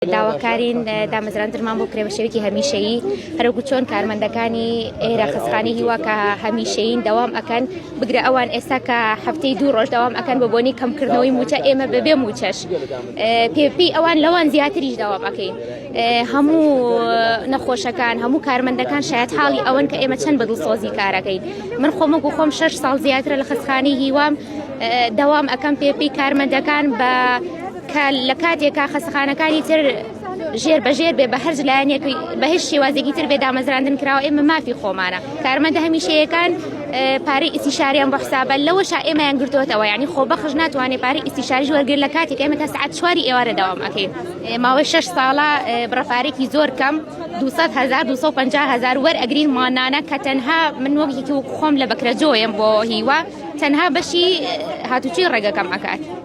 داواکارین دامەزراندنمان بۆ کرێوەشەوێکی هەمیشەیی هەروەکو چۆن کارمەندەکانی ئێرە خەسخانەی هیوا کە هەمیشەیین دەوام ئەکەن بگرە ئەوان ئێستا کە هەفتەی 2 ڕۆژ دەوام ئەکەن بە بۆنی کەمکردنەوەی موچە ئێمە بەبێ موچەش پێپی ئەوان لەوان زیاتریش داوام ئەکەین هەموو نەخۆشەکان هەموو کارمەندەکان شایەت حاڵی ئەوەن کە ئێمە چەند بەدڵسۆزی کارەکەین من خۆمەکو خۆم 6 ساڵ زیاترە لە خەسخانەی هیوام دەوام ئەکەم پێپی کارمەندەکان بە لە کاتێکا خەسخانەکانی تر ژێر بەژێر بێ بە هەرج لایەنێکی بە هیچ شێوازێکی تر بێ دامەزراندن کراوە ئێمە مافی خۆمانە کارمەندە هەمیشەیەکان پارەی ئیسیشاریان بۆ حسابە لەوەشا ئێمەیان گرتووەتەوە یعنی خۆبەخش ناتوانێت پارەی ئیسیشاریش وەرگر لە کاتێک ئێمە تا سعات 4 ئێوارە داوام ئەکەین ماوەی 6 ساڵە بڕەپارێکی زۆر کەم 200,000 250,000 وەرئەگرین مانانە کە تەنها من وەکێکی خۆم لە بەکرەجۆیەم بۆ هیوا تەنها بەشی هاتوچی ڕێگەکەم ئەکات